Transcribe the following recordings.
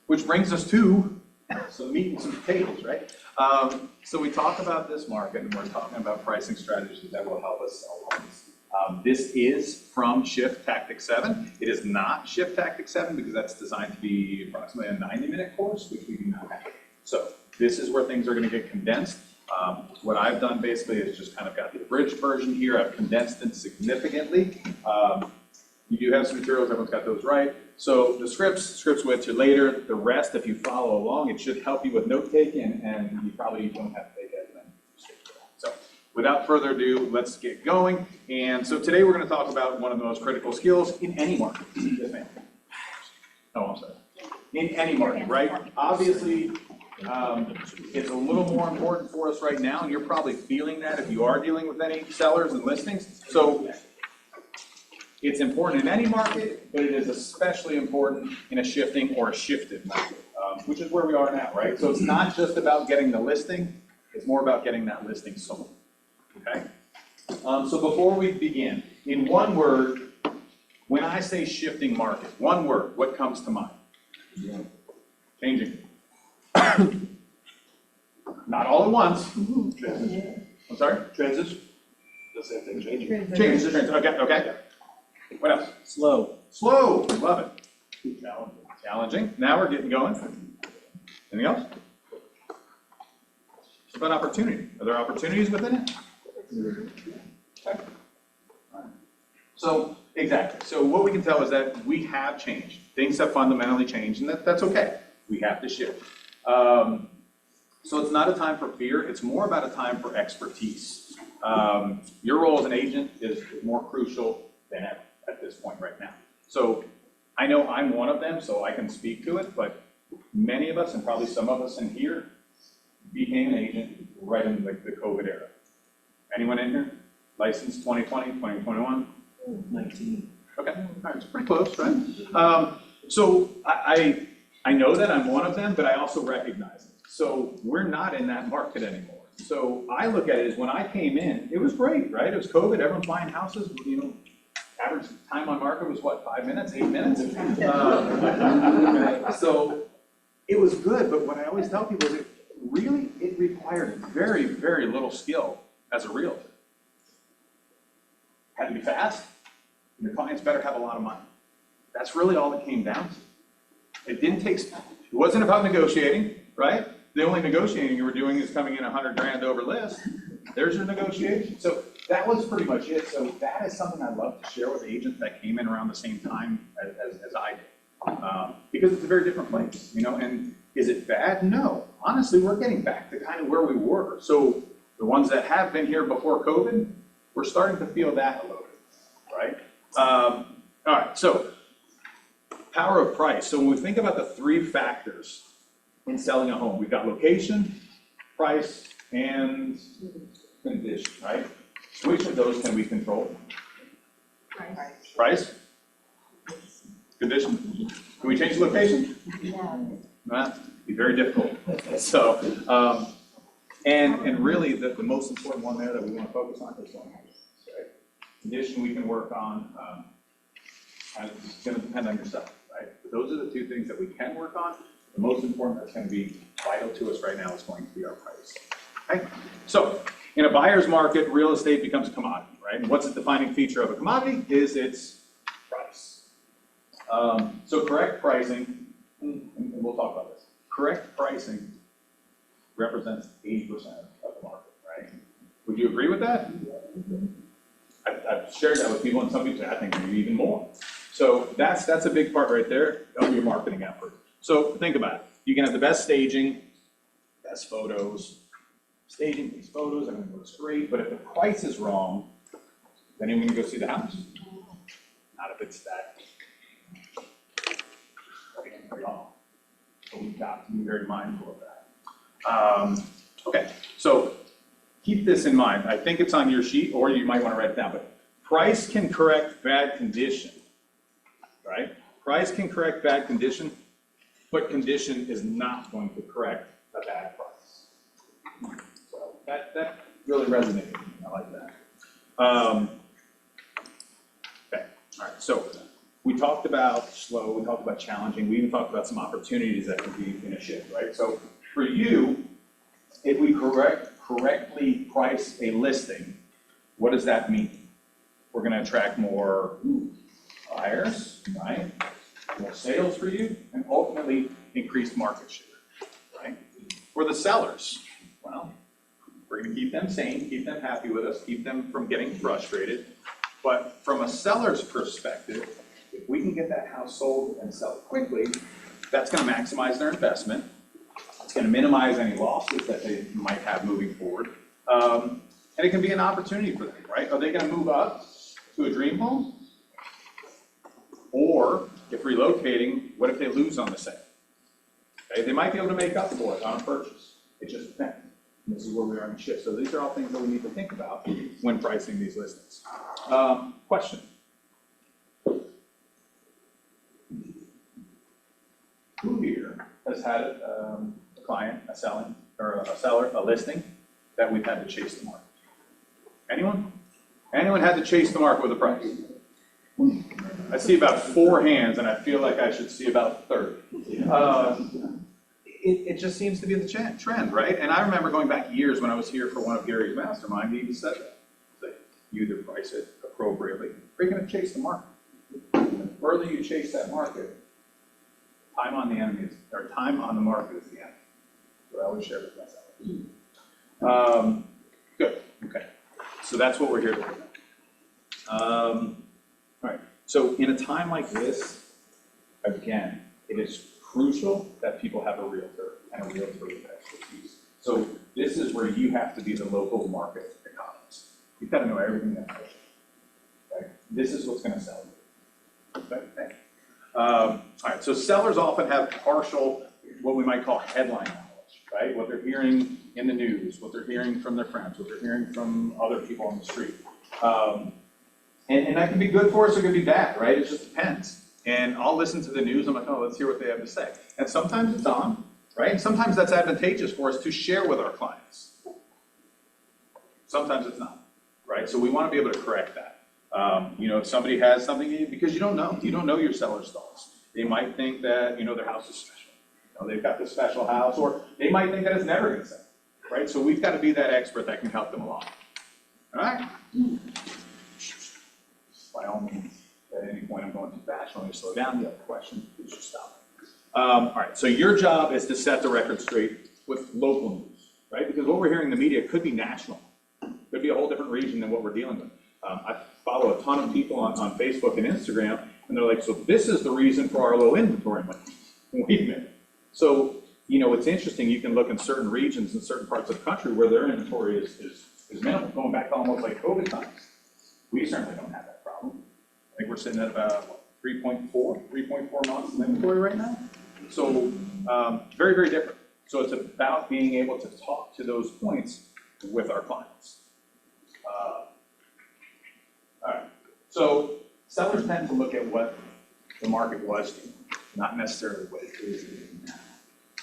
which brings us to some meat and some potatoes, right? So we talk about this market, and we're talking about pricing strategies that will help us sell homes. This is from Shift Tactic 7. It is not Shift Tactic 7 because that's designed to be approximately a 90-minute course, which we do not have. So this is where things are going to get condensed. What I've done basically is just kind of got the abridged version here. I've condensed it significantly. You do have some materials, everyone's got those right. So the scripts with you later. The rest, if you follow along, it should help you with note taking, and you probably don't have to take it. So without further ado, let's get going. And so today we're going to talk about one of the most critical skills in any market. Yes, ma'am. Oh, I'm sorry. In any market, right? Obviously, it's a little more important for us right now, and you're probably feeling that if you are dealing with any sellers and listings. So it's important in any market, but it is especially important in a shifting or a shifted market, which is where we are now, right? So it's not just about getting the listing, it's more about getting that listing sold, okay? So before we begin, in one word, when I say shifting market, one word, what comes to mind? Changing. Not all at once. Transition. I'm sorry? Transition. The same thing, changing. Change, okay. What else? Slow. Slow, love it. Challenging. Now we're getting going. Anything else? What about opportunity? Are there opportunities within it? Okay. So, exactly. So what we can tell is that we have changed. Things have fundamentally changed, and that's okay. We have to shift. So it's not a time for fear. It's more about a time for expertise. Your role as an agent is more crucial than ever at this point right now. So I know I'm one of them, so I can speak to it, but many of us, and probably some of us in here, became an agent right in the COVID era. Anyone in here? Licensed 2020, 2021? 19. Okay, all right, it's pretty close, right? So I know that I'm one of them, but I also recognize it. So we're not in that market anymore. So I look at it as when I came in, it was great, right? It was COVID, everyone's buying houses, you know, average time on market was what, 5 minutes, 8 minutes? So it was good, but what I always tell people is it required very, very little skill as a realtor. Had to be fast. Your clients better have a lot of money. That's really all it came down to. It didn't take, it wasn't about negotiating, right? The only negotiating you were doing is coming in 100 grand over list. There's your negotiation. So that was pretty much it. So that is something I'd love to share with agents that came in around the same time as I did. Because it's a very different place, you know, and is it bad? No. Honestly, we're getting back to kind of where we were. So the ones that have been here before COVID, we're starting to feel that a little bit, right? All right, so power of price. So when we think about the three factors in selling a home, we've got location, price, and condition, right? Which of those can we control? Price? Condition? Can we change the location? No. Be very difficult. So, and really the most important one there that we want to focus on is on right? Condition we can work on. And it's going to depend on yourself, right? But those are the two things that we can work on. The most important that's going to be vital to us right now is going to be our price. Okay? So, in a buyer's market, real estate becomes a commodity, right? And what's the defining feature of a commodity is its price. So correct pricing, and we'll talk about this. Correct pricing represents 80% of the market, right? Would you agree with that? I've shared that with people, and some people say, I think maybe even more. So that's a big part right there of your marketing effort. So think about it. You can have the best staging, best photos. Staging these photos, everything looks great, but if the price is wrong, then you're going to go see the house. Not if it's that wrong. So we've got to be very mindful of that. Okay, so keep this in mind. I think it's on your sheet, or you might want to write it down, but price can correct bad condition, right? Price can correct bad condition, but condition is not going to correct a bad price. So that really resonated with me. I like that. Okay, all right, so we talked about slow, we talked about challenging, we even talked about some opportunities that can be in a shift, right? So for you, if we correctly price a listing, what does that mean? We're going to attract more buyers, right? More sales for you, and ultimately increased market share, right? For the sellers, well, we're going to keep them sane, keep them happy with us, keep them from getting frustrated. But from a seller's perspective, if we can get that house sold and sell quickly, that's going to maximize their investment. It's going to minimize any losses that they might have moving forward. And it can be an opportunity for them, right? Are they going to move up to a dream home? Or if relocating, what if they lose on the sale? Okay, they might be able to make up for it on a purchase. It just depends. And this is where we are in the shift. So these are all things that we need to think about when pricing these listings. Question. Who here has had a client, a seller, a listing that we've had to chase the market? Anyone? Anyone had to chase the market with a price? I see about 4 hands, and I feel like I should see about 30. It just seems to be the trend, right? And I remember going back years when I was here for one of Gary's mastermind, he even said that. Like, you either price it appropriately, or you're going to chase the market. The further you chase that market, time on the market is the enemy. So I always share with myself. Good. Okay. So that's what we're here to do. All right. So in a time like this, again, it is crucial that people have a realtor and a realtor with expertise. So this is where you have to be the local market economist. You've got to know everything that's pushing. Okay? This is what's going to sell you. Okay? All right. So sellers often have partial, what we might call headline knowledge, right? What they're hearing in the news, what they're hearing from their friends, what they're hearing from other people on the street. And that can be good for us or it can be bad, right? It just depends. And I'll listen to the news, I'm like, oh, let's hear what they have to say. And sometimes it's on, right? And sometimes that's advantageous for us to share with our clients. Sometimes it's not, right? So we want to be able to correct that. If somebody has something, because you don't know your seller's thoughts. They might think that, their house is special. They've got this special house, or they might think that it's never going to sell, right? So we've got to be that expert that can help them along. All right? By all means, at any point I'm going too fast, let me slow down. You have a question, please just stop. All right, so your job is to set the record straight with local news, right? Because what we're hearing in the media could be national. Could be a whole different region than what we're dealing with. I follow a ton of people on Facebook and Instagram, and they're like, so this is the reason for our low inventory. I'm like, wait a minute. So, it's interesting, you can look in certain regions in certain parts of the country where their inventory is minimal, going back to almost like COVID times. We certainly don't have that problem. I think we're sitting at about 3.4 months of inventory right now. So very, very different. So it's about being able to talk to those points with our clients. All right. So sellers tend to look at what the market was doing, not necessarily what it is doing now.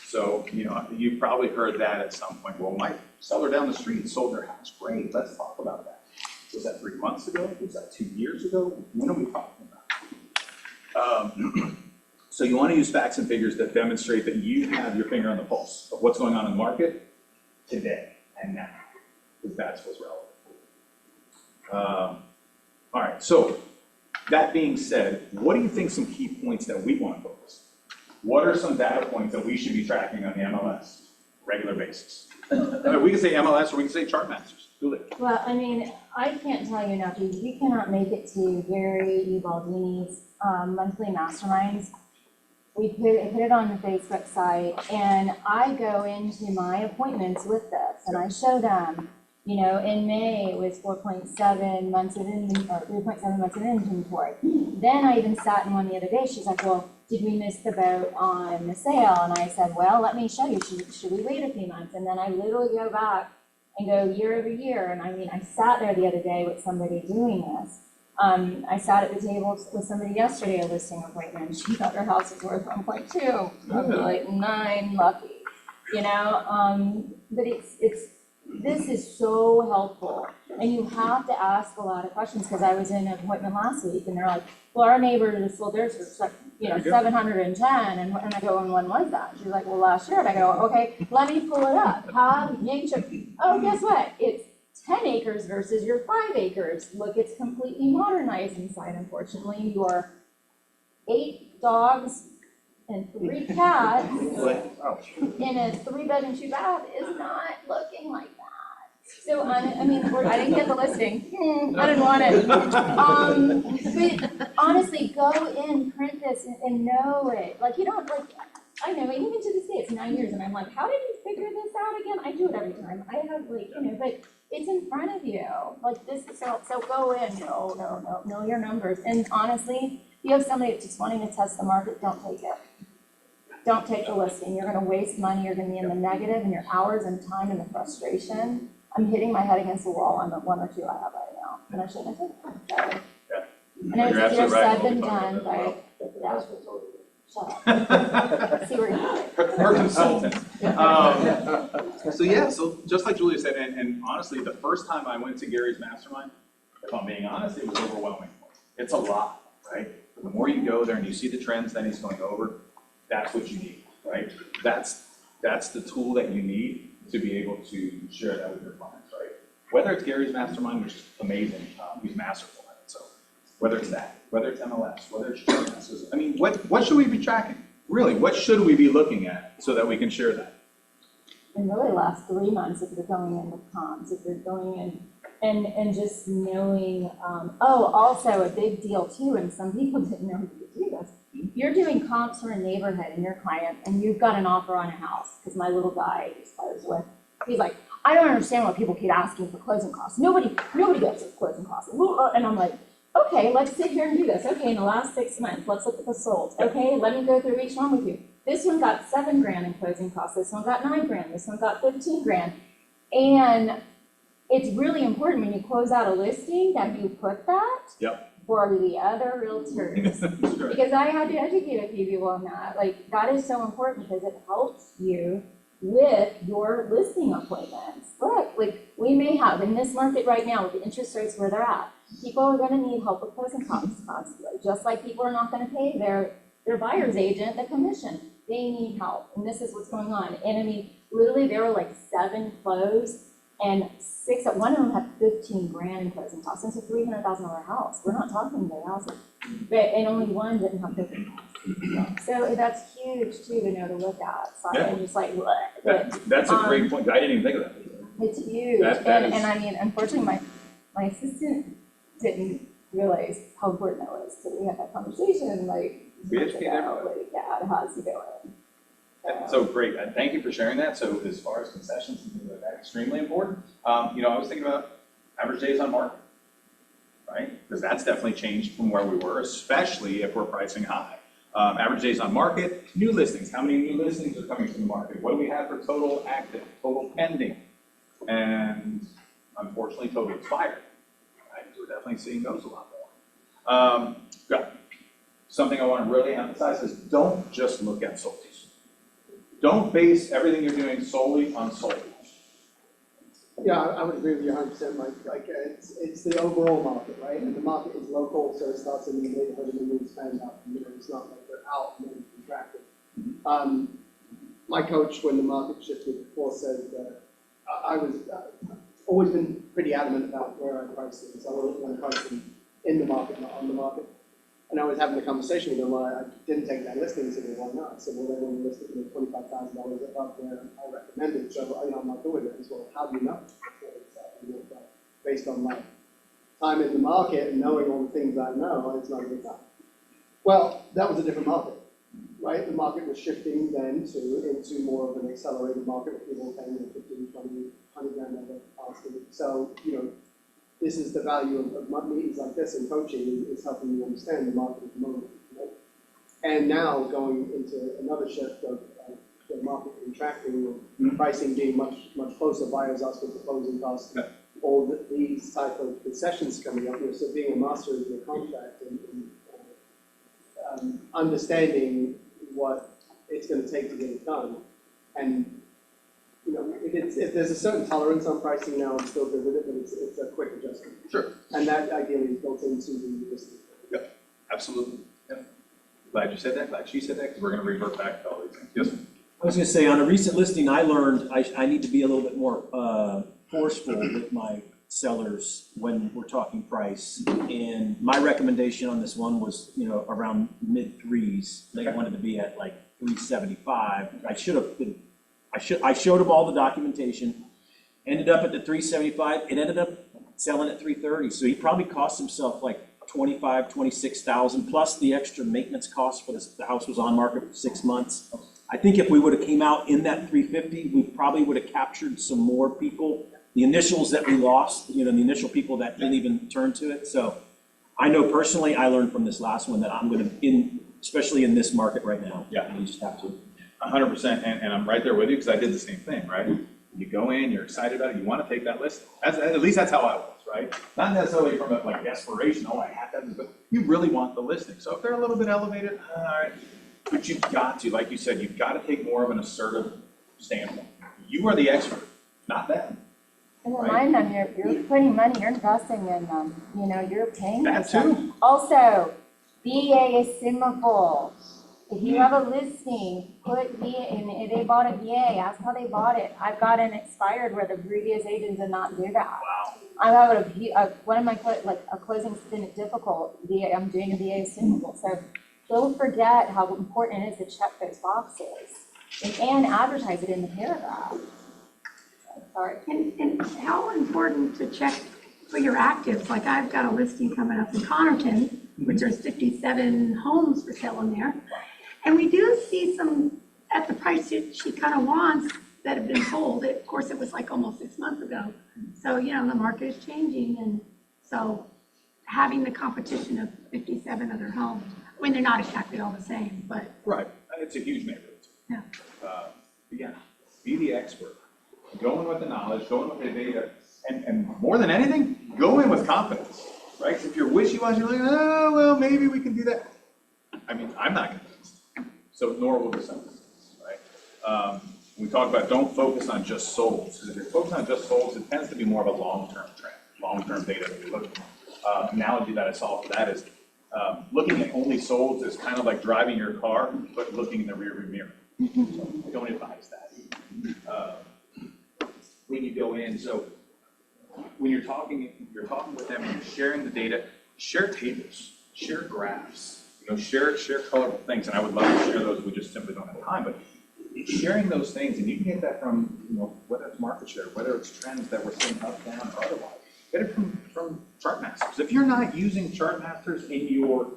So, you've probably heard that at some point. Well, my seller down the street sold their house. Great, let's talk about that. Was that 3 months ago? Was that 2 years ago? When are we talking about? So you want to use facts and figures that demonstrate that you have your finger on the pulse of what's going on in the market today and now, because that's what's relevant. All right, so that being said, what do you think some key points that we want to focus on? What are some data points that we should be tracking on the MLS regular basis? We can say MLS or we can say Chartmasters. Well, I can't tell you enough. If you cannot make it to Gary Baldini's monthly masterminds, we put it on the Facebook site, and I go into my appointments with this, and I show them, in May it was 4.7 months of inventory, or 3.7 months of inventory. Then I even sat in one the other day. She's like, well, did we miss the boat on the sale? And I said, well, let me show you. Should we wait a few months? And then I literally go back and go year over year. And I sat there the other day with somebody doing this. I sat at the table with somebody yesterday, a listing appointment. She thought her house was worth 1.2. I was like 9 lucky, But it's this is so helpful. And you have to ask a lot of questions, because I was in an appointment last week, and they're like, well, our neighbors, well, theirs was like, you know, There you go. 710, and I go, and when was that? She's like, well, last year, and I go, okay, let me pull it up, oh, guess what? It's 10 acres versus your 5 acres. Look, it's completely modernized inside, unfortunately. Your 8 dogs and 3 cats in a 3-bedroom, 2-bath is not looking like that. So, I mean, I didn't get the listing. I didn't want it. But honestly, go in, print this, and know it. Like, you don't, like, I know, even to this day, it's 9 years, and I'm like, how did you figure this out again? I do it every time. I have, like, you know, but it's in front of you. Like, this is, so go in, know your numbers. And honestly, if you have somebody that's just wanting to test the market, don't take it. Don't take the listing. You're gonna waste money, you're gonna be in the negative, and your hours and time and the frustration. I'm hitting my head against the wall on the 1 or 2 I have right now, and I shouldn't have taken them, so. Yeah. I know You're it's easier absolutely right. said than We'll be talking done, about but, yeah, shut up. See where you're going. Her consultant. So yeah, so just like Julia said, and honestly, the first time I went to Gary's mastermind, if I'm being honest, it was overwhelming. It's a lot, right? The more you go there and you see the trends that he's going over, that's what you need, right? That's the tool that you need to be able to share that with your clients, right? Whether it's Gary's mastermind, which is amazing, he's masterful at it. So whether it's that, whether it's MLS, whether it's GMS, I mean, what should we be tracking? Really, what should we be looking at so that we can share that? And really the last 3 months, if you're going in with comms, if you're going in and just knowing, also a big deal too, and some people didn't know you could do this. You're doing comps for a neighborhood and your client, and you've got an offer on a house, because my little guy I was with, he's like, I don't understand why people keep asking for closing costs. Nobody gets for closing costs. And I'm like, okay, let's sit here and do this. Okay, in the last 6 months, let's look at the solds. Okay, let me go through each one with you. This one got $7,000 in closing costs. This one got $9,000. This one got $15,000. And it's really important when you close out a listing that you put that for the other realtors. Because I had to educate a few people on that. Like, that is so important because it helps you with your listing appointments. Look, like, we may have in this market right now with the interest rates where they're at, people are going to need help with closing costs constantly, just like people are not going to pay their buyer's agent the commission. They need help, and this is what's going on. And I mean, literally, there were like 7 closed, and 6. One of them had $15,000 in closing costs. It's a $300,000 house. We're not talking big houses, and only one didn't have closing costs. So that's huge too to know to look at. Sorry, I'm just like, what? That's a great point. I didn't even think of that. It's huge, and I mean, unfortunately, my assistant didn't realize how important that was. So we had that conversation, like, how's he doing? So great, thank you for sharing that. So as far as concessions and things like that, extremely important. I was thinking about average days on market, right? Because that's definitely changed from where we were, especially if we're pricing high. Average days on market, new listings. How many new listings are coming to the market? What do we have for total active, total pending, and unfortunately total expired? Right? So we're definitely seeing those a lot more. Something I want to really emphasize is don't just look at solds. Don't base everything you're doing solely on solds. Yeah, I would agree with you 100%, Mike. Like, it's the overall market, right? And the market is local, so it starts in the neighborhood and then we expand out. You know, it's not like we're out and then contracted. My coach, when the market shifted before, said that I was always been pretty adamant about where I priced things. I wasn't going to price them in the market, not on the market. And I was having a conversation with him where I didn't take that listing. He said, well, why not? I said, well, they want to list it with $25,000 above where I recommended. So, I'm not doing it. He said, well, how do you know? Based on my time in the market and knowing all the things I know, it's not a good time. Well, that was a different market, right? The market was shifting then into more of an accelerated market with people paying $15, $20, $100,000 asking. So, this is the value of meetings like this and coaching is helping you understand the market at the moment. And now going into another shift of the market contracting, pricing being much closer, buyers asking for closing costs, all these type of concessions coming up. So being a master of your contract and understanding what it's going to take to get it done, and you know, if there's a certain tolerance on pricing now, I'm still good with it, but it's a quick adjustment. Sure. And that ideally is built into the listing. Yep, absolutely. Yep. Glad you said that, glad she said that, because we're gonna revert back to all these things. Yes, sir. I was gonna say, on a recent listing, I learned I need to be a little bit more forceful with my sellers when we're talking price. And my recommendation on this one was, you know, around mid-threes. They wanted to be at like 375. I showed them all the documentation, ended up at the 375. It ended up selling at 330. So he probably cost himself like 26,000 plus the extra maintenance cost for this. The house was on market for 6 months. I think if we would have came out in that 350, we probably would have captured some more people. The initials that we lost, you know, the initial people that didn't even turn to it. So I know personally, I learned from this last one that I'm going to, especially in this market right now. Yeah. You just have to. 100%, and I'm right there with you, because I did the same thing, right? You go in, you're excited about it, you want to take that list. At least that's how I was, right? Not necessarily from a like desperation, oh, I have that, but you really want the listing. So if they're a little bit elevated, all right, but you've got to, like you said, you've got to take more of an assertive standpoint. You are the expert, not them. And remind them, you're putting money, you're investing in them, you know, you're paying them. That too. Also, VA is simple. If you have a listing, put VA, and if they bought a VA, ask how they bought it. I've got an expired where the previous agent did not do that. Wow. I have one of my, like, a closing's been difficult, I'm doing a VA assumable. So don't forget how important it is to check those boxes and advertise it in the paragraph. Sorry. And how important to check for your actives, like I've got a listing coming up in Connerton, which there's 57 homes for sale in there. And we do see some at the price that she kind of wants that have been sold. Of course, it was like almost 6 months ago. So, you know, the market is changing. And so having the competition of 57 other homes, I mean, they're not exactly all the same, but. Right, it's a huge neighborhood. Yeah. Again, be the expert. Go in with the knowledge, go in with the data, and more than anything, go in with confidence, right? If you're wishy-washy, you're like, oh, well, maybe we can do that. I mean, I'm not convinced, so nor will the sellers, right? We talk about don't focus on just solds, because if you're focused on just solds, it tends to be more of a long-term trend, long-term data that we look at. Analogy that I saw for that is looking at only solds is kind of like driving your car, but looking in the rearview mirror. So I don't advise that. When you go in, so when you're talking with them and you're sharing the data, share tables, share graphs, you know, share colorful things, and I would love to share those, we just simply don't have time, but sharing those things, and you can get that from, you know, whether it's market share, whether it's trends that we're seeing up, down, or otherwise, get it from chart masters. If you're not using chart masters in your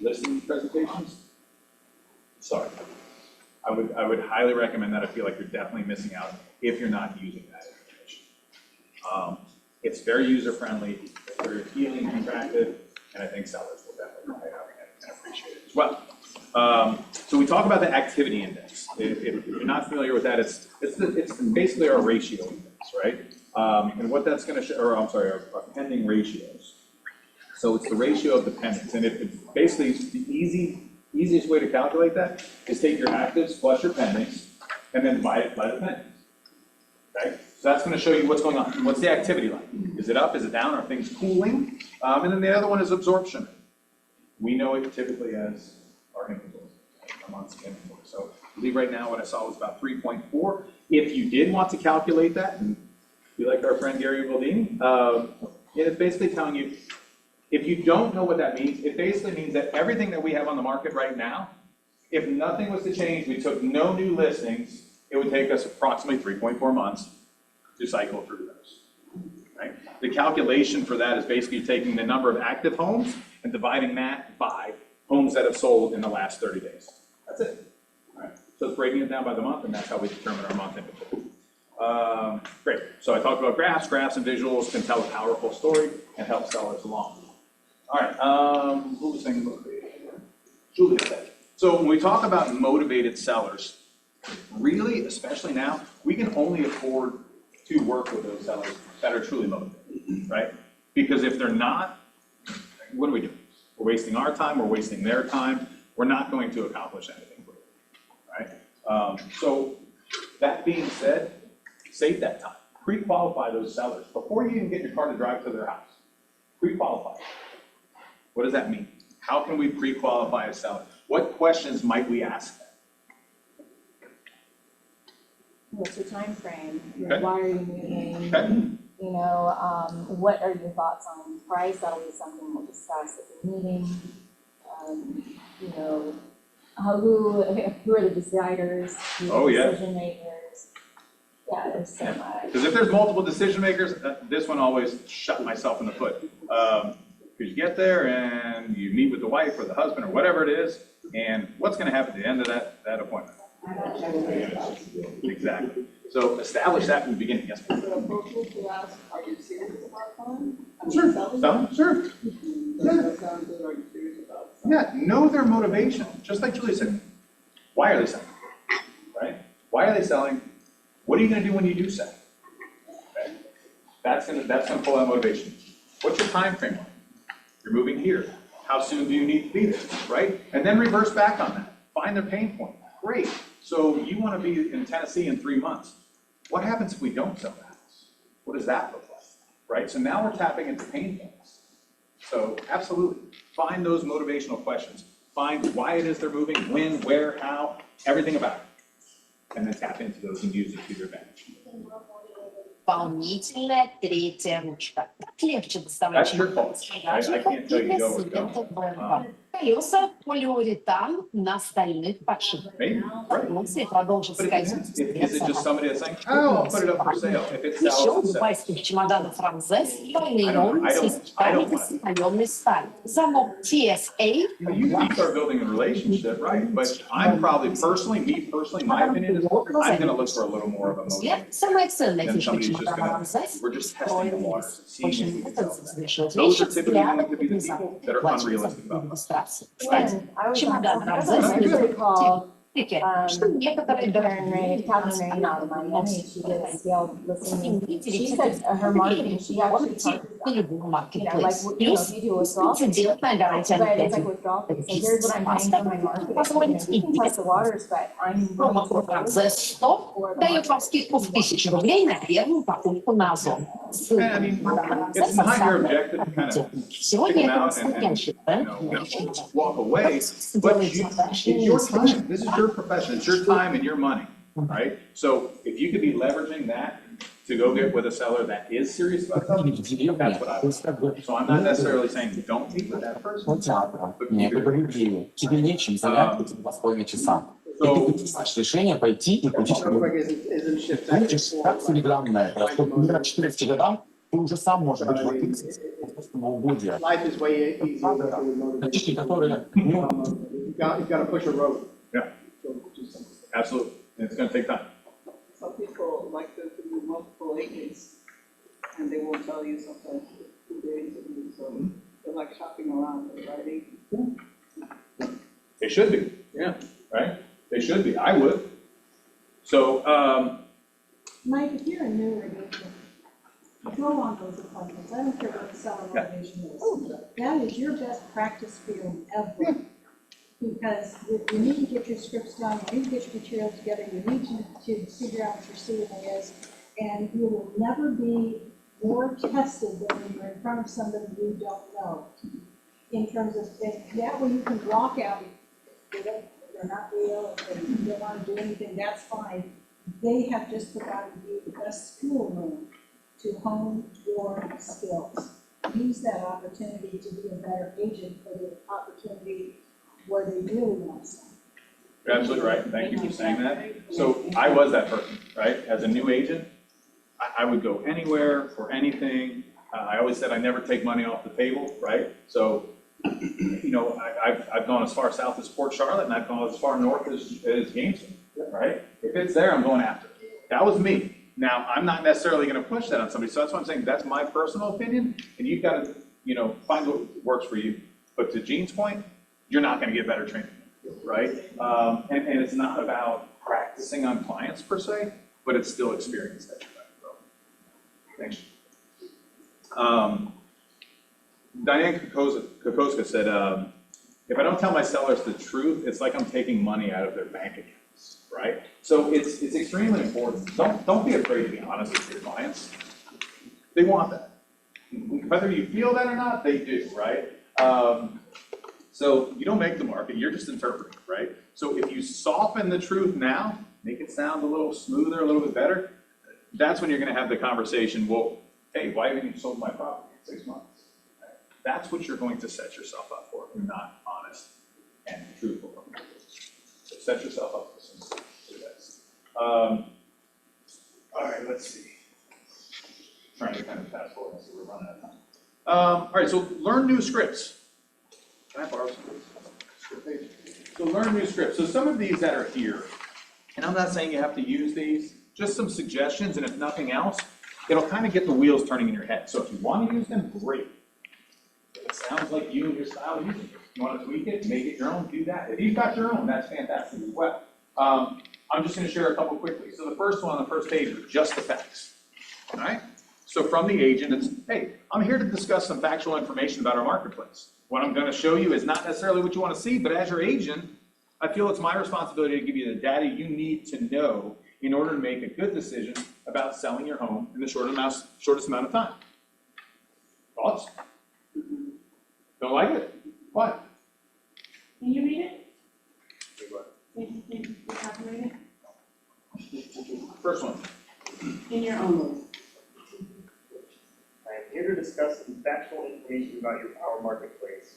listing presentations, sorry. I would highly recommend that. I feel like you're definitely missing out if you're not using that information. It's very user-friendly, it's very appealing and attractive, and I think sellers will definitely and appreciate it as well. So we talk about the activity index. If you're not familiar with that, it's basically our ratio index, right? And what that's going to show, or I'm sorry, our pending ratios. So it's the ratio of the pendings, and it basically the easiest way to calculate that is take your actives plus your pendings and then divide it by the pendings. Okay? So that's going to show you what's going on. What's the activity like? Is it up? Is it down? Are things cooling? And then the other one is absorption. We know it typically as our inventory, our month's inventory. So I believe right now what I saw was about 3.4. If you did want to calculate that, and be like our friend Gary Baldini, it's basically telling you, if you don't know what that means, it basically means that everything that we have on the market right now, if nothing was to change, we took no new listings, it would take us approximately 3.4 months to cycle through those, right? The calculation for that is basically taking the number of active homes and dividing that by homes that have sold in the last 30 days. That's it. All right. So it's breaking it down by the month, and that's how we determine our month inventory. Great. So I talked about graphs and visuals can tell a powerful story and help sellers along. All right, who was saying motivated? Julia said. So when we talk about motivated sellers, really, especially now, we can only afford to work with those sellers that are truly motivated, right? Because if they're not, what do we do? We're wasting our time, we're wasting their time, we're not going to accomplish anything, right? So That being said, save that time. Pre-qualify those sellers before you even get your car to drive to their house. Pre-qualify. What does that mean? How can we pre-qualify a seller? What questions might we ask them? What's your timeframe? Okay. Why are you moving? Okay. You know, what are your thoughts on price? That'll be something we'll discuss at the meeting. You know, who are the deciders? Who are Oh, the yeah. decision makers? Yeah, there's so much. Because if there's multiple decision makers, this one always shot myself in the foot. Because you get there and you meet with the wife or the husband or whatever it is, and what's going to happen at the end of that appointment? Exactly. So establish that from the beginning. Yes, ma'am. Is it appropriate to ask, are you serious about selling? Sure. Selling? Selling? Sure. Does that sound good? Are you serious about selling? Yeah, know their motivation, just like Julie said. Why are they selling? Right? Why are they selling? What are you going to do when you do sell? Okay. That's gonna pull out motivation. What's your time frame like? You're moving here. How soon do you need to be there? Right? And then reverse back on that. Find their pain point. Great. So you want to be in Tennessee in 3 months. What happens if we don't sell the house? What does that look like? Right? So now we're tapping into pain points. So absolutely, find those motivational questions. Find why it is they're moving, when, where, how, everything about it. And then tap into those and use it to your advantage. Дополнительная третья ручка. Так легче доставать That's your fault. I can't tell you to go where to go. Колеса полиуретан на стальных подшипниках. Maybe, right? Функции продолжат But it скользить. depends. Is it just somebody that's saying, oh, I'll put it up for sale? If it Еще sells, у it sells. дубайских чемоданов Рамзес I полированный don't want it. наемной сталь. Замок TSA. You can start building a relationship, right? But I'm probably personally, my opinion is, I'm gonna look for a little more of a motivation. Взгляд, самая ценная Then фишка somebody's just чемодана gonna, Рамзес. we're just testing the waters, seeing if we can sell that. Взвешивать Those вещи, are typically going взгляд, to be the people that are unrealistic about it. иллюстрации. And I was on Чемодан I was Рамзес. on a group call, Что некоторые Karen Ray, Catherine Ray, not mine, I mean, she did a scaled listening. She said her marketing, she actually talked about, you know, like, you know, if you do a withdrawal, делать гарантия. but it's like withdrawal, fee. So here's what I'm paying for my marketing, you know, you can test the waters, but I'm. Промокод Рамзес 100 дает вам скидку в 1000 рублей на первую покупку на Озон. And I mean, it's not your objective to kind of pick Сегодня them это out and, настоящий walk away, but it's your time. This is your profession, it's your time and your money, right? So if you could be leveraging that to go get with a seller that is serious about selling, that's what I would. So I'm not necessarily saying don't meet with that person, but Не keep it. говорили, тебе нечем занять эти 2,5 часа. И ты принимаешь решение пойти и купить Quick isn't shift Знаешь, как телеграммная, чтобы мира 4 в Телеграм, ты уже сам можешь быть владельцем собственного угодья. Life is way easier with motivation. Люди, которые, ну, You've got to push a road. Yeah, absolutely, and it's gonna take time. Some people like to do multiple agents, and they won't tell you sometimes who they're interviewing, so they're like shopping around for the right agent. They should be, yeah, right? They should be, I would. So, Mike, if you're a newer agent, go on those appointments. I don't care what the seller motivation is. That is your best practice field ever. Because you need to get your scripts done, you need to get your material together, you need to figure out what your CMA is. And you will never be more tested than when you're in front of somebody you don't know. In terms of, that way you can walk out, if they're not real, if they don't want to do anything, that's fine. They have just provided you the best schoolroom to hone your skills. Use that opportunity to be a better agent for the opportunity where they really want something. you're absolutely right, thank you for saying that. So I was that person, right? As a new agent, I would go anywhere for anything. I always said I never take money off the table, right? So, you know, I've gone as far south as Port Charlotte, and I've gone as far north as Gainesville, right? If it's there, I'm going after it. That was me. Now, I'm not necessarily gonna push that on somebody, so that's why I'm saying that's my personal opinion, and you've gotta, you know, find what works for you. But to Gene's point, you're not gonna get better training, right? And it's not about practicing on clients per se, but it's still experience that you're gonna grow. Thanks. Diane Kokoska said, if I don't tell my sellers the truth, it's like I'm taking money out of their bank accounts. right? So it's extremely important. Don't be afraid to be honest with your clients. They want that. Whether you feel that or not, they do, right? So you don't make the market, you're just interpreting, right? So if you soften the truth now, make it sound a little smoother, a little bit better, that's when you're gonna have the conversation, well, hey, why haven't you sold my property in 6 months? Right? That's what you're going to set yourself up for if you're not honest and truthful. So set yourself up for some success. All right, let's see. Trying to kind of fast forward, so we're running out of time. All right, so learn new scripts. Can I borrow some script pages? So learn new scripts. So some of these that are here, and I'm not saying you have to use these, just some suggestions, and if nothing else, it'll kind of get the wheels turning in your head. So if you want to use them, great. If it sounds like you and your style, use it. If you want to tweak it, make it your own, do that. If you've got your own, that's fantastic as well. I'm just going to share a couple quickly. So the first one on the first page is just the facts. All right? So from the agent, it's, hey, I'm here to discuss some factual information about our marketplace. What I'm going to show you is not necessarily what you want to see, but as your agent, I feel it's my responsibility to give you the data you need to know in order to make a good decision about selling your home in the shortest amount of time. Thoughts? Don't like it? What? Can you read it? Say what? Can you copyright First one. it? In your own words. I am here to discuss some factual information about your power marketplace.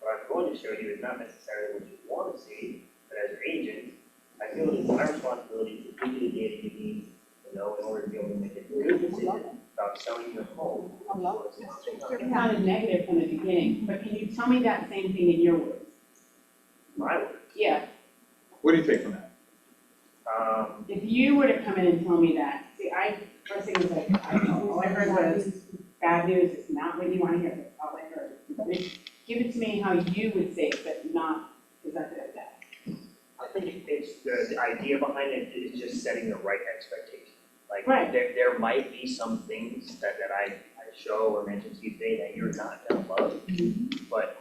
What I'm going to show you is not necessarily what you want to see, but as your agent, I feel it is my responsibility to give you the data you need to know in order to be able to make a good decision about selling your home. It sounded negative from the beginning, but can you tell me that same thing in your words? My words. Yeah, What do you take from that? if you were to come in and tell me that, see, first thing was like, all I heard was, bad news, it's not what you want to hear, that's all I heard. Give it to me how you would say it, but not, because that's it, that. I think it's, the idea behind it is just setting the right expectation. Like, Right. there might be some things that I show or mention to you today that you're not gonna love, but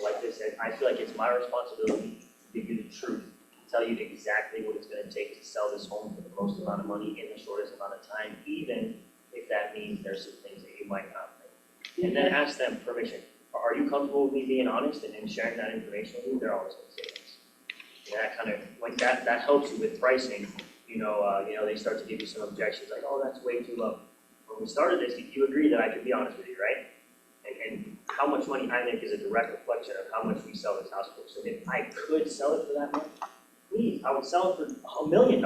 like I said, I feel like it's my responsibility to give you the truth, tell you exactly what it's gonna take to sell this home for the most amount of money in the shortest amount of time, even if that means there's some things that you might not like. And then ask them permission. Are you comfortable with me being honest and sharing that information with you? They're always gonna say yes. And that kind of, like that helps you with pricing. You know, they start to give you some objections like, oh, that's way too low. When we started this, you agreed that I could be honest with you, right? And how much money I make is a direct reflection of how much we sell this house for. So if I could sell it for that much, please, I would sell it for $1 million.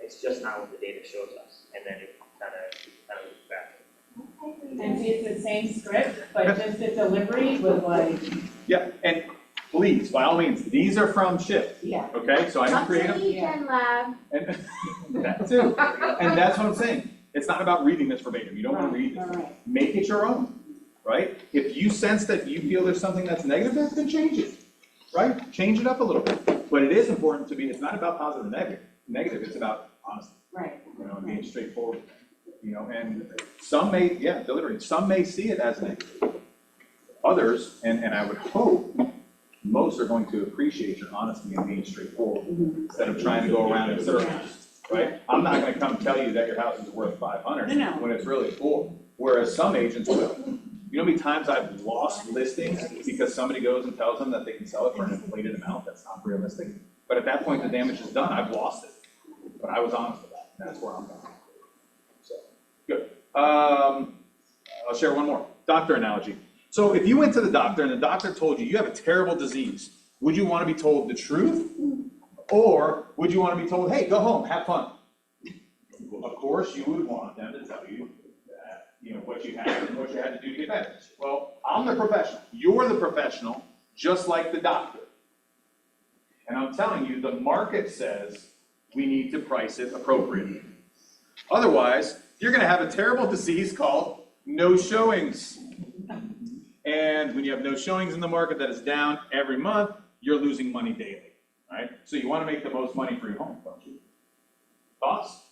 It's just not what the data shows us. And then it kind of moves back. And see, it's the same script, but just the delivery was like, Yeah, and please, by all means, these are from Shift, yeah. okay? So I didn't create them. Gen Lab. And that too. And that's what I'm saying. It's not about reading this verbatim. You don't want to read All this. right. Make it your own, right? If you sense that you feel there's something that's negative, then change it, right? Change it up a little bit. But it is important to be, it's not about positive or negative, it's about honesty, Right. you know, and being straightforward. You know, and some may, delivery, some may see it as negative. Others, and I would hope, most are going to appreciate your honesty and being straightforward instead of trying to go around in circles, right? I'm not gonna come tell you that your house is worth 500 No. when it's really 4, whereas some agents will. You know how many times I've lost listings because somebody goes and tells them that they can sell it for an inflated amount that's not realistic? But at that point, the damage is done, I've lost it. But I was honest with that, and that's where I'm going. So, good. I'll share one more, doctor analogy. So if you went to the doctor and the doctor told you you have a terrible disease, would you want to be told the truth? Or would you want to be told, hey, go home, have fun? Of course, you would want them to tell you that, you know, what you had and what you had to do to get better. Well, I'm the professional. You're the professional, just like the doctor. And I'm telling you, the market says we need to price it appropriately. Otherwise, you're going to have a terrible disease called no showings. And when you have no showings in the market that is down every month, you're losing money daily, right? So you want to make the most money for your home, don't you? Thoughts?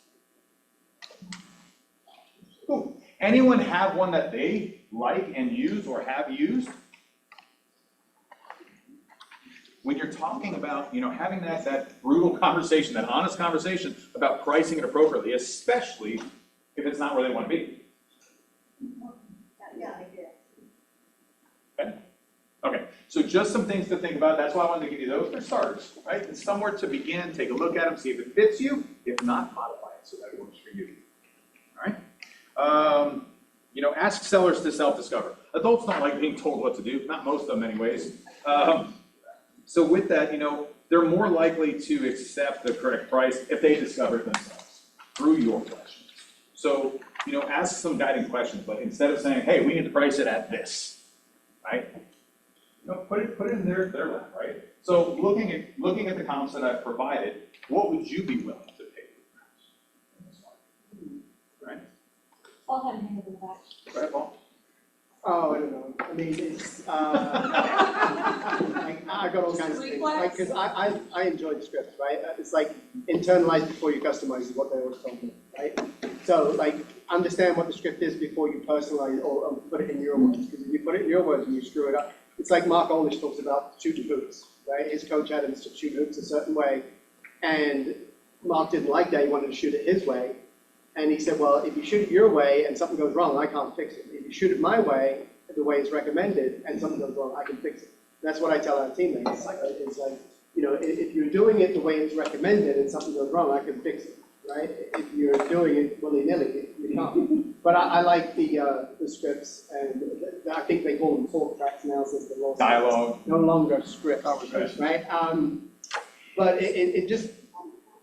Cool. Anyone have one that they like and use or have used? when you're talking about, having that brutal conversation, that honest conversation about pricing it appropriately, especially if it's not where they want to be. Yeah, I did. Okay, so just some things to think about. That's why I wanted to give you those for starters, right? It's somewhere to begin, take a look at them, see if it fits you. If not, modify it so that it works for you. All right? Ask sellers to self-discover. Adults don't like being told what to do, not most of them anyways. So with that, they're more likely to accept the correct price if they discover it themselves through your questions. So, ask some guiding questions, but instead of saying, hey, we need to price it at this, right? Put it in their lap, right? So looking at the comps that I've provided, what would you be willing to pay for the house in this market? Right? I'll have him in the back. Go ahead, Paul. Oh, I don't know. I mean, it's, I got all kinds of things. Like, because I enjoy the scripts, right? It's like internalize before you customize is what they always told me, right? So, like, understand what the script is before you personalize or put it in your words. Because if you put it in your words and you screw it up, it's like Mark Olnish talks about shooting hoops, right? His coach had him shoot hoops a certain way, and Mark didn't like that. He wanted to shoot it his way. And he said, well, if you shoot it your way and something goes wrong, I can't fix it. If you shoot it my way, the way it's recommended, and something goes wrong, I can fix it. That's what I tell our teammates. It's like, if you're doing it the way it's recommended and something goes wrong, I can fix it, right? If you're doing it willy-nilly, you can't. But I like the scripts, and I think they call them talk tracks now since the law. Dialogue. No longer scripts, right? But it just,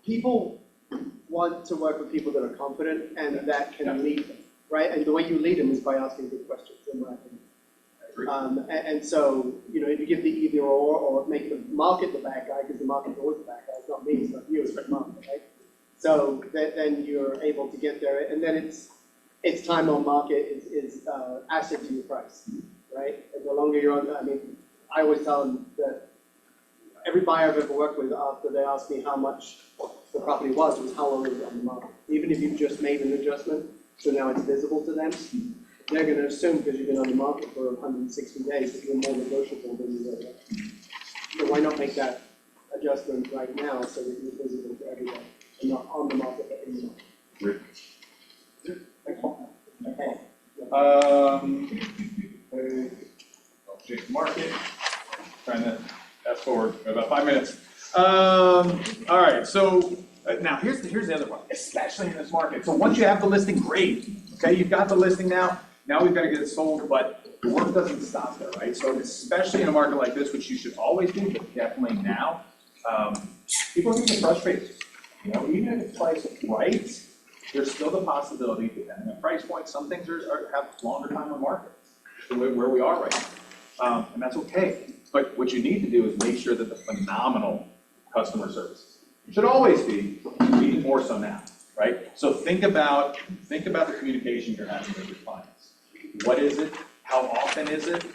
people want to work with people that are confident and that can lead them, right? And the way you lead them is by asking good questions, in my opinion. And so, if you give the either or make the market the bad guy, because the market's always the bad guy, it's not me, it's not you, it's the market, right? So then you're able to get there, and then it's time on market is asset to your price, right? And the longer you're on, I always tell them that every buyer I've ever worked with, after they ask me how much the property was how long it was on the market. Even if you've just made an adjustment, so now it's visible to them, they're going to assume because you've been on the market for 160 days that you're more negotiable than you were there. So why not make that adjustment right now so that you're visible to everyone and not on the market but in the market? Thanks, Paul. Change market. Trying to fast forward about 5 minutes. All right, so now here's the other one, especially in this market. So once you have the listing, great. Okay, you've got the listing now. Now we've got to get it sold, but the work doesn't stop there, right? So especially in a market like this, which you should always do, but definitely now, people are going to get frustrated. Even if it's priced right, there's still the possibility, depending on price point, some things have longer time on market, where we are right now. And that's okay. But what you need to do is make sure that the phenomenal customer service should always be, even more so now, right? So think about the communication you're having with your clients. What is it? How often is it?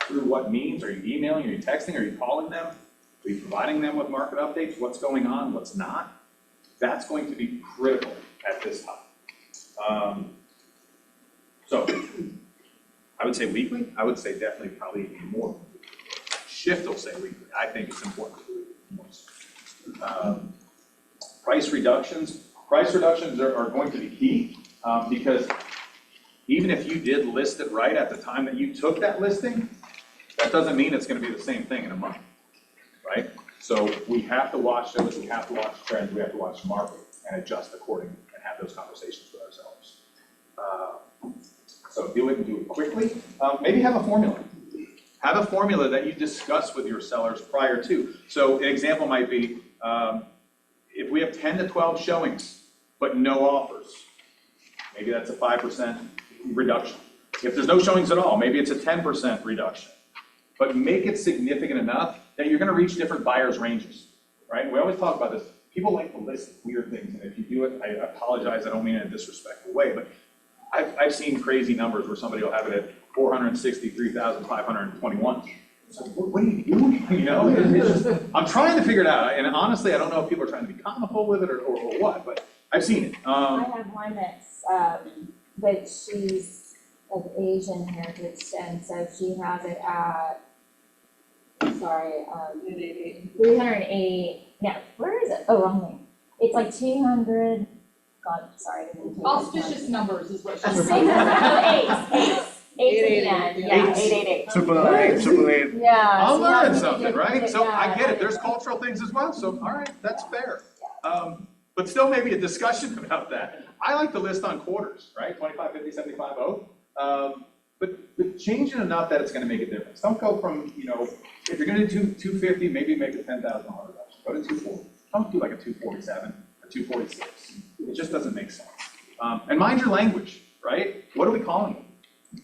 Through what means? Are you emailing? Are you texting? Are you calling them? Are you providing them with market updates? What's going on? What's not? That's going to be critical at this time. So I would say weekly. I would say definitely probably even more. Shift will say weekly. I think it's important to do it more. Price reductions. Price reductions are going to be key because even if you did list it right at the time that you took that listing, that doesn't mean it's going to be the same thing in a month, right? So we have to watch those. We have to watch trends. We have to watch market and adjust accordingly and have those conversations with ourselves. So do it and do it quickly. Maybe have a formula. Have a formula that you discuss with your sellers prior to. So an example might be, if we have 10 to 12 showings, but no offers, maybe that's a 5% reduction. If there's no showings at all, maybe it's a 10% reduction. But make it significant enough that you're gonna reach different buyers' ranges, right? We always talk about this. People like to list weird things, and if you do it, I apologize, I don't mean it in a disrespectful way, but I've seen crazy numbers where somebody will have it at 463,521. So what are you doing? It's just, I'm trying to figure it out, and honestly, I don't know if people are trying to be comical with it or what, but I've seen it. I have one that's, but she's of Asian heritage, and so she has it at sorry, 308, no, where is it? Oh, wrong thing. It's like 200, God, sorry. I didn't mean to- Auspicious numbers is what she's Eight, saying. eight to the end, yeah, 888. Triple eight. Yeah. I'm so yeah, learning we something, did- right? So I yeah, get it, there's cultural things as well, so all right, that's fair. But still maybe a discussion about that. I like the list on quarters, right? 25, 50, 75, 0. But change it enough that it's gonna make a difference. Don't go from, if you're gonna do 250, maybe make it $10,000 reduction. Go to 240. Don't do like a 247, a 246. It just doesn't make sense. And mind your language, right? What are we calling it?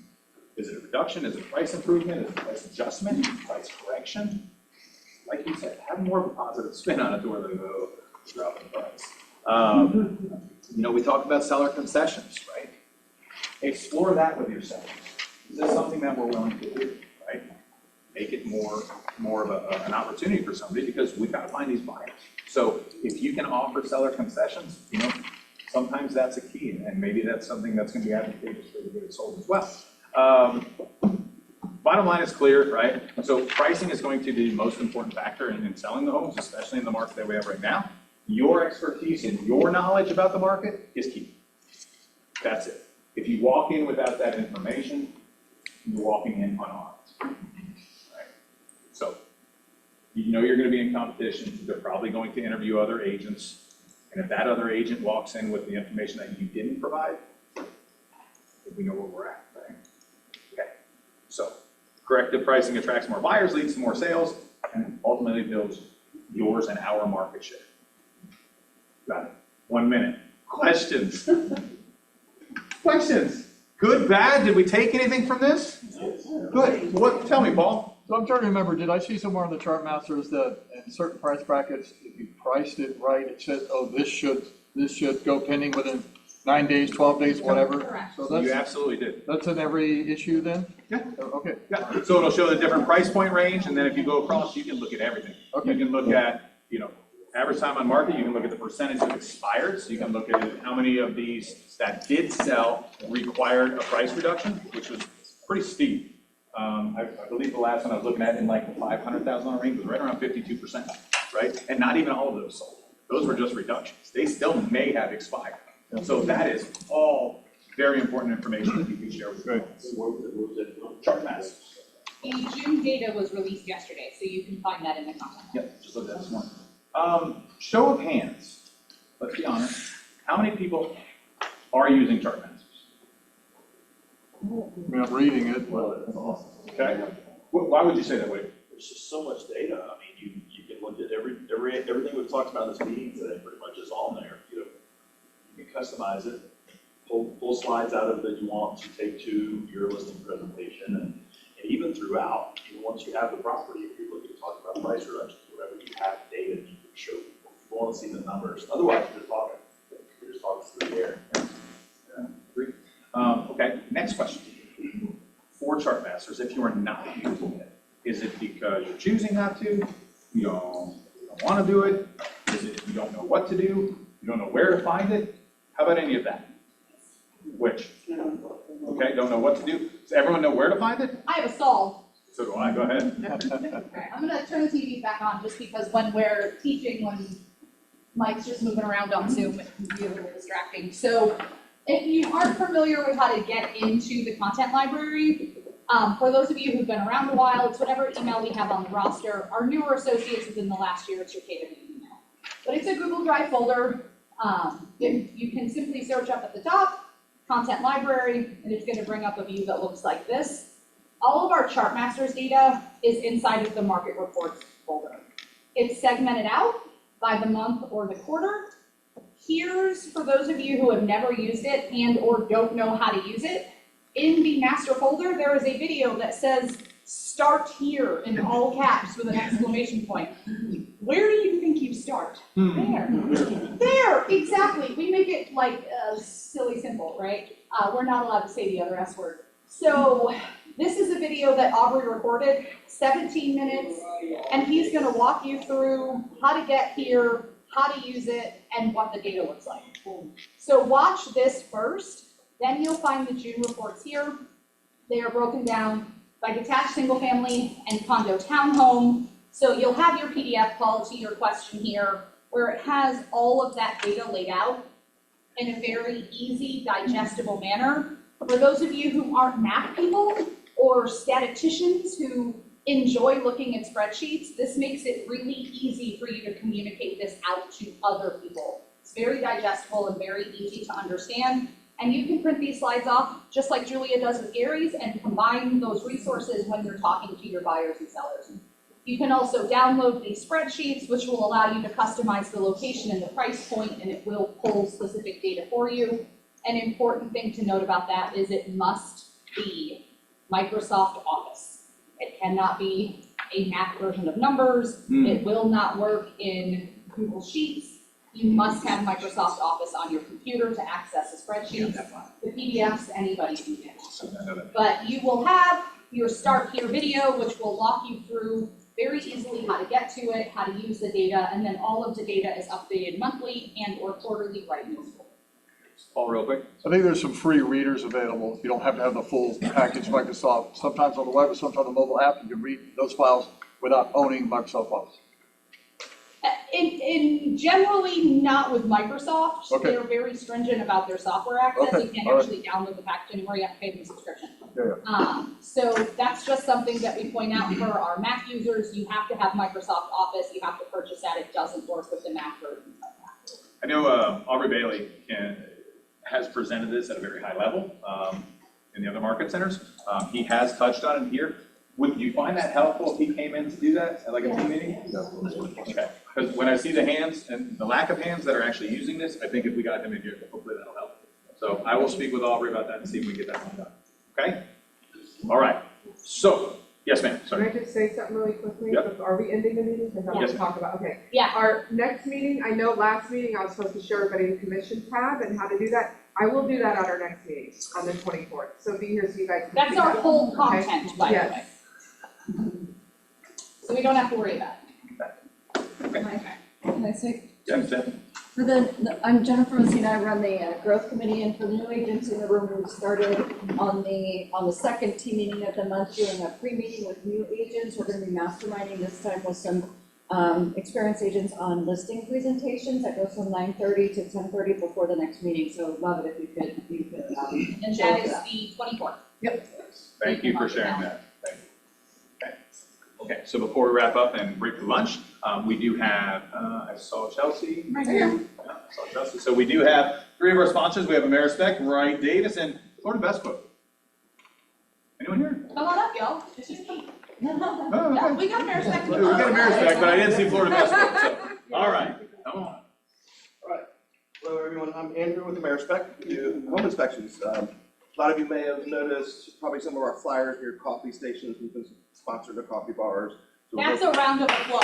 Is it a reduction? Is it a price improvement? Is it a price adjustment? Price correction? Like you said, have more of a positive spin on it rather than drop the price. We talked about seller concessions, right? Explore that with your sellers. Is this something that we're willing to do, right? Make it more of an opportunity for somebody because we've got to find these buyers. So if you can offer seller concessions, sometimes that's a key, and maybe that's something that's going to be advantageous for the good sold as well. Bottom line is clear, right? So pricing is going to be the most important factor in selling the homes, especially in the market that we have right now. Your expertise and your knowledge about the market is key. That's it. If you walk in without that information, you're walking in unarmed. Right? So, you're going to be in competition. They're probably going to interview other agents. And if that other agent walks in with the information that you didn't provide, we know where we're at, right? Okay. So, corrective pricing attracts more buyers, leads to more sales, and ultimately builds yours and our market share. Got it. 1 minute. Questions? Questions? Good, bad? Did we take anything from this? Good. What? Tell me, Paul. So I'm trying to remember, did I see somewhere on the chart masters that in certain price brackets, if you priced it right, it says, oh, this should go pending within 9 days, 12 days, whatever? Correct. So You absolutely did. that's in every issue then? Yeah. Okay. Yeah. So it'll show the different price point range, and then if you go across, you can look at everything. Okay. You can look at, average time on market, you can look at the percentage of expireds, you can look at how many of these that did sell required a price reduction, which was pretty steep. I believe the last one I was looking at in like the $500,000 range was right around 52%, right? And not even all of those sold. Those were just reductions. They still may have expired. So that is all very important information that you can share with your clients. Chart masters. The June data was released yesterday, so you can find that in the content. Yep, just look at that this morning. Show of hands, let's be honest. How many people are using chart masters? I mean, I'm reading it, but Okay. Why would you say that way? There's just so much data. I mean, you can look at everything we've talked about in this meeting today pretty much is on there. You can customize it, pull slides out of it that you want to take to your listing presentation, and even throughout, even once you have the property, if you're looking to talk about price reductions, whatever, you have data you can show people. You want to see the numbers. Otherwise, you're just talking through the air. Yeah, agree. Okay, next question. For chart masters, if you are not using it, is it because you're choosing not to? You don't want to do it? Is it you don't know what to do? You don't know where to find it? How about any of that? Which? Okay, don't know what to do. Does everyone know where to find it? I have a solve. So do I. Go ahead. Okay, I'm gonna turn the TV back on just because when we're teaching, when Mike's just moving around on Zoom, it can be a little distracting. So if you aren't familiar with how to get into the content library, for those of you who've been around a while, it's whatever email we have on the roster. Our newer associates within the last year, it's your KWTP email. But it's a Google Drive folder. You can simply search up at the top, content library, and it's gonna bring up a view that looks like this. All of our chart masters data is inside of the market reports folder. It's segmented out by the month or the quarter. Here's, for those of you who have never used it and or don't know how to use it, in the master folder, there is a video that says, "Start here" in all caps with an exclamation point. Where do you think you start? There. There, exactly. We make it like silly simple, right? We're not allowed to say the other S word. So this is a video that Aubrey recorded, 17 minutes, and he's gonna walk you through how to get here, how to use it, and what the data looks like. So watch this first, then you'll find the June reports here. They are broken down by detached, single family, and condo townhome. So you'll have your PDF call to your question here, where it has all of that data laid out in a very easy, digestible manner. For those of you who aren't math people or statisticians who enjoy looking at spreadsheets, this makes it really easy for you to communicate this out to other people. It's very digestible and very easy to understand. And you can print these slides off, just like Julia does with Gary's, and combine those resources when you're talking to your buyers and sellers. You can also download these spreadsheets, which will allow you to customize the location and the price point, and it will pull specific data for you. An important thing to note about that is it must be Microsoft Office. It cannot be a Mac version of numbers. It will not work in Google Sheets. You must have Microsoft Office on your computer to access the spreadsheets. The PDFs, anybody can get. But you will have your Start Here video, which will walk you through very easily how to get to it, how to use the data, and then all of the data is updated monthly and or quarterly right in the school. Paul, real quick. I think there's some free readers available. You don't have to have the full package Microsoft. Sometimes on the web or sometimes on the mobile app, you can read those files without owning Microsoft Office. In generally not with Microsoft. Okay. They're very stringent about their software access. Okay, You can't all right. actually download the package anymore. You have to pay them a subscription. Yeah. So that's just something that we point out for our Mac users. You have to have Microsoft Office. You have to purchase that. It doesn't work with the Mac version of that. I know Aubrey Bailey has presented this at a very high level in the other market centers. He has touched on it here. Would you find that helpful if he came in to do that at like a team meeting? Okay, because when I see the hands and the lack of hands that are actually using this, I think if we got him in here, hopefully that'll help. So I will speak with Aubrey about that and see if we can get that one done. Okay? All right. So, yes, ma'am. Sorry. Can I just say something really quickly? Yep. Are we ending the meeting? Because I want Yes, to talk about, okay. Yeah. Our next meeting, I know last meeting I was supposed to show everybody the commission tab and how to do that. I will do that at our next meeting on the 24th. So be here so you guys can That's see our that. whole Okay? content, by the way. Yes. So we don't have to worry about it. Can I say, Yeah, Jen. for I'm Jennifer Messina, I run the growth committee, and for the new agents in the room, we started on the second team meeting of the month, doing a pre-meeting with new agents. We're gonna be masterminding this time with some experienced agents on listing presentations. That goes from 9:30 to 10:30 before the next meeting, so love it if you could And show that up is for that. the 24th. Yep. Thank you for sharing that. Thank you. Okay, so before we wrap up and break for lunch, we do have, I saw Chelsea. Right here. Yeah, I saw Chelsea. So we do have three of our sponsors. We have Amerispec, Ryan Davis, and Florida Best Quote. Anyone here? Come on up, y'all. It's just me. Oh, Yeah, okay. we got Amerispec. We got Amerispec, but I didn't see Florida Best Quote, so, all right, come on. Hello, everyone. I'm Andrew with Amerispec. We do home inspections. A lot of you may have noticed probably some of our flyers near coffee stations. We've been sponsored to coffee bars. So That's a round of applause.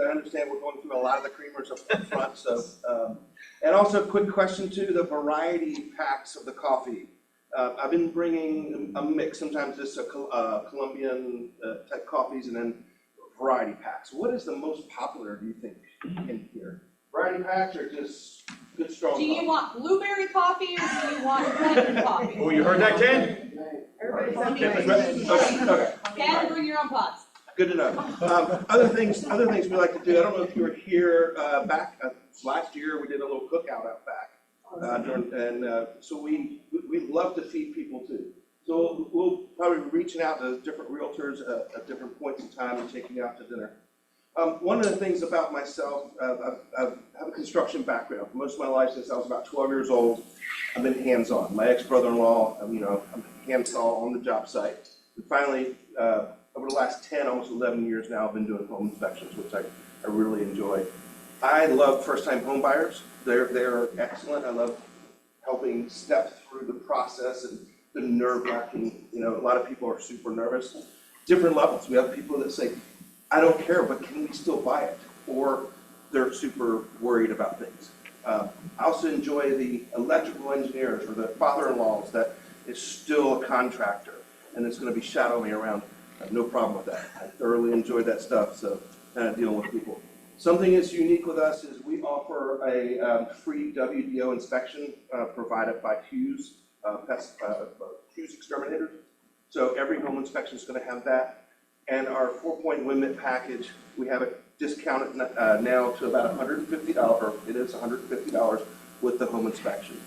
I understand we're going through a lot of the creamers up front. So, and also a quick question too: the variety packs of the coffee. I've been bringing a mix. Sometimes it's a Colombian type coffees, and then variety packs. What is the most popular, do you think, in here? Variety packs or just good strong Do you coffee? want blueberry coffee or do you want blended coffee? Oh, you heard that, Ken? Okay, okay. Ken, bring your own pots. Good to know. Other things we like to do. I don't know if you were here back last year. We did a little cookout out back, so we love to feed people too. So we'll probably be reaching out to different realtors at different points in time and taking you out to dinner. One of the things about myself, I have a construction background. Most of my life since I was about 12 years old, I've been hands-on. My ex-brother-in-law, I'm hand-saw on the job site. And finally, over the last 10, almost 11 years now, I've been doing home inspections, which I really enjoy. I love first-time home buyers. They're excellent. I love helping step through the process and the nerve-wracking. A lot of people are super nervous. Different levels. We have people that say, I don't care, but can we still buy it? Or they're super worried about things. I also enjoy the electrical engineers or the father-in-laws that is still a contractor and it's going to be shadowing me around. I have no problem with that. I thoroughly enjoy that stuff, so dealing with people. Something that's unique with us is we offer a free WDO inspection provided by Hughes. fuse exterminators. So every home inspection is gonna have that. And our 4-point limit package, we have it discounted now to about $150, or it is $150 with the home inspection.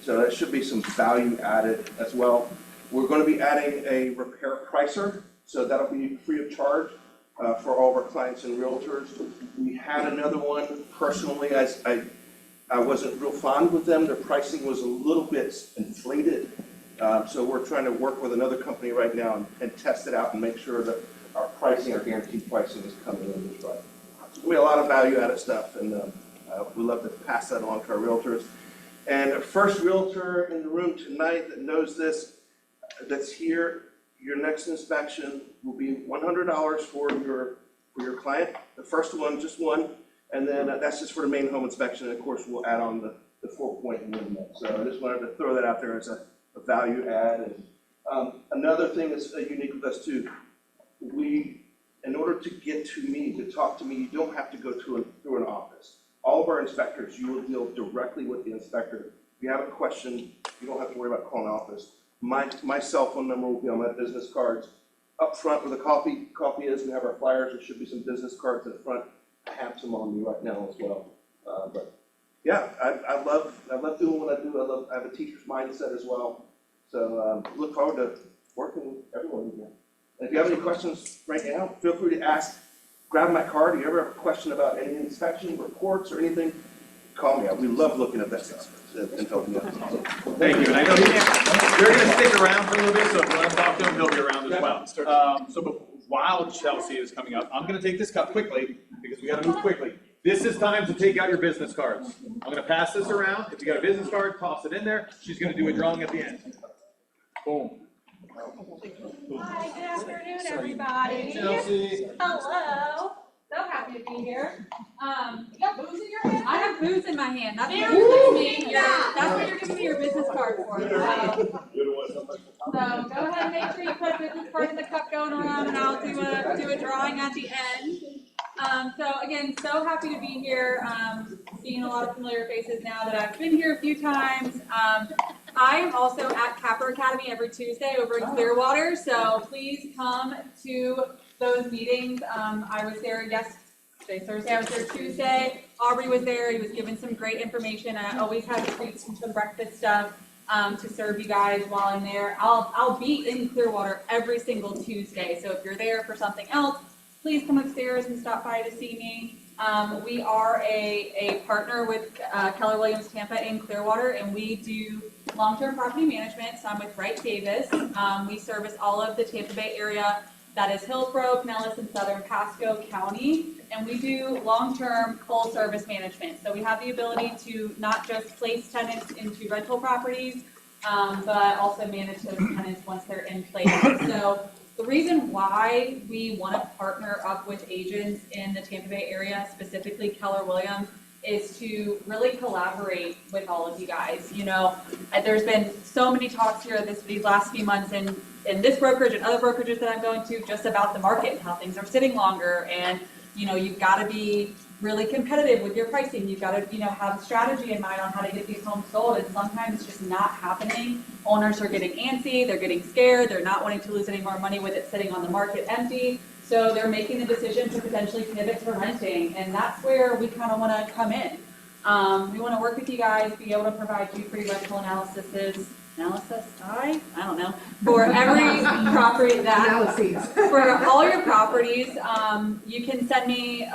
So that should be some value added as well. We're gonna be adding a repair pricer, so that'll be free of charge for all of our clients and realtors. We had another one personally, I wasn't real fond with them. Their pricing was a little bit inflated. So we're trying to work with another company right now and test it out and make sure that our pricing, our guaranteed pricing is coming in just right. So we have a lot of value added stuff, and we love to pass that along to our realtors. And a first realtor in the room tonight that knows this, that's here, your next inspection will be $100 for your client. The first one, just one, and then that's just for the main home inspection, and of course, we'll add on the 4-point limit. So I just wanted to throw that out there as a value add. And another thing that's unique with us too, in order to get to me, to talk to me, you don't have to go through an office. All of our inspectors, you will deal directly with the inspector. If you have a question, you don't have to worry about calling an office. My cell phone number will be on my business cards. Up front where the coffee is, we have our flyers. There should be some business cards in front. I have some on me right now as well. But yeah, I love doing what I do. I have a teacher's mindset as well. So look forward to working with everyone again. And if you have any questions right now, feel free to ask. Grab my card. If you ever have a question about any inspection reports or anything, call me. We love looking at that stuff and helping you. Thank you. And I know you're going to stick around for a little bit, so if you want to talk to him, he'll be around as well. So while Chelsea is coming up, I'm going to take this cup quickly because we got to move quickly. This is time to take out your business cards. I'm going to pass this around. If you got a business card, toss it in there. She's going to do a drawing at the end. Boom. Hi, good afternoon, everybody. Hey, Chelsea. Hello. So happy to be here. You got booze in your hand? I have booze in my hand. That's what you're giving me your business card for. So go ahead and make sure you put a business card in the cup going around, and I'll do a drawing at the end. So again, so happy to be here. Seeing a lot of familiar faces now that I've been here a few times. I am also at Capper Academy every Tuesday over in Clearwater, so please come to those meetings. I was there Thursday, I was there Tuesday. Aubrey was there, he was giving some great information. I always have treats and some breakfast stuff to serve you guys while I'm there. I'll be in Clearwater every single Tuesday, so if you're there for something else, please come upstairs and stop by to see me. We are a partner with Keller Williams Tampa in Clearwater, and we do long-term property management. So I'm with Wright Davis. We service all of the Tampa Bay area. That is Hillsborough, Pinellas, and Southern Pasco County. And we do long-term full service management. So we have the ability to not just place tenants into rental properties, but also manage those tenants once they're in place. So the reason why we want to partner up with agents in the Tampa Bay area, specifically Keller Williams, is to really collaborate with all of you guys. You know, there's been so many talks here these last few months in this brokerage and other brokerages that I'm going to just about the market and how things are sitting longer. And, you know, you've got to be really competitive with your pricing. You've got to, have a strategy in mind on how to get these homes sold. And sometimes it's just not happening. Owners are getting antsy. They're getting scared. They're not wanting to lose any more money with it sitting on the market empty. So they're making the decision to potentially pivot to renting. And that's where we kind of want to come in. We want to work with you guys, be able to provide you free rental I don't know, for every property for all your properties. You can send me,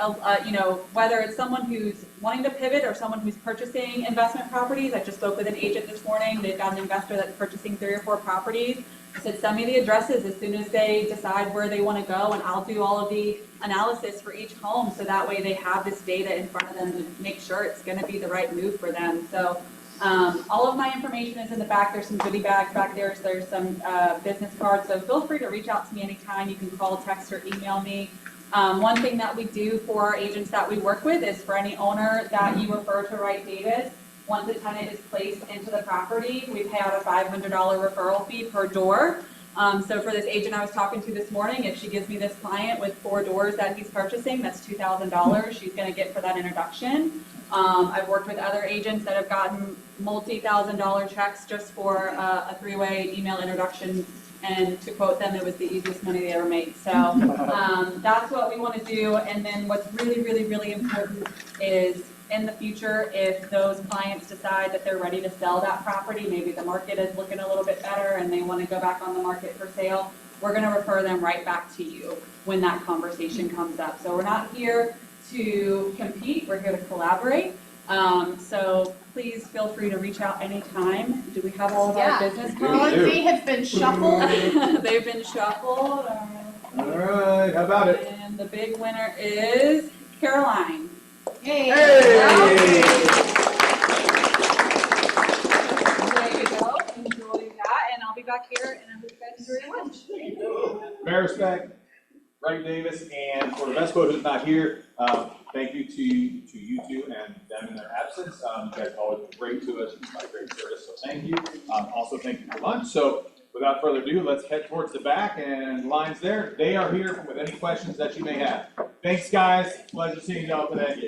whether it's someone who's wanting to pivot or someone who's purchasing investment properties. I just spoke with an agent this morning. They've got an investor that's purchasing 3 or 4 properties. I said, send me the addresses as soon as they decide where they want to go, and I'll do all of the analysis for each home, so that way they have this data in front of them to make sure it's going to be the right move for them. So all of my information is in the back. There's some goodie bags back there. So there's some business cards. So feel free to reach out to me anytime. You can call, text, or email me. One thing that we do for our agents that we work with is for any owner that you refer to Wright Davis, once a tenant is placed into the property, we pay out a $500 referral fee per door. So for this agent I was talking to this morning, if she gives me this client with 4 doors that he's purchasing, that's $2,000 she's gonna get for that introduction. I've worked with other agents that have gotten multi-$1,000 checks just for a 3-way email introduction, and to quote them, it was the easiest money they ever made. So that's what we want to do. And then what's really, really, really important is in the future, if those clients decide that they're ready to sell that property, maybe the market is looking a little bit better and they want to go back on the market for sale, we're going to refer them right back to you when that conversation comes up. So we're not here to compete, we're here to collaborate. So please feel free to reach out anytime. Do we have all of our business cards? They have been shuffled. They've been shuffled. All right, how about it? And the big winner is Caroline. Hey. There you go. Enjoy that, and I'll be back here, and I hope you guys enjoy your lunch. Fair respect, Ray Davis, and for the best quote who's not here, thank you to you two and them in their absence. You guys have always been great to us, you provide great service, so thank you. Also, thank you for lunch. So without further ado, let's head towards the back, and lines there. They are here with any questions that you may have. Thanks, guys. Pleasure seeing y'all today.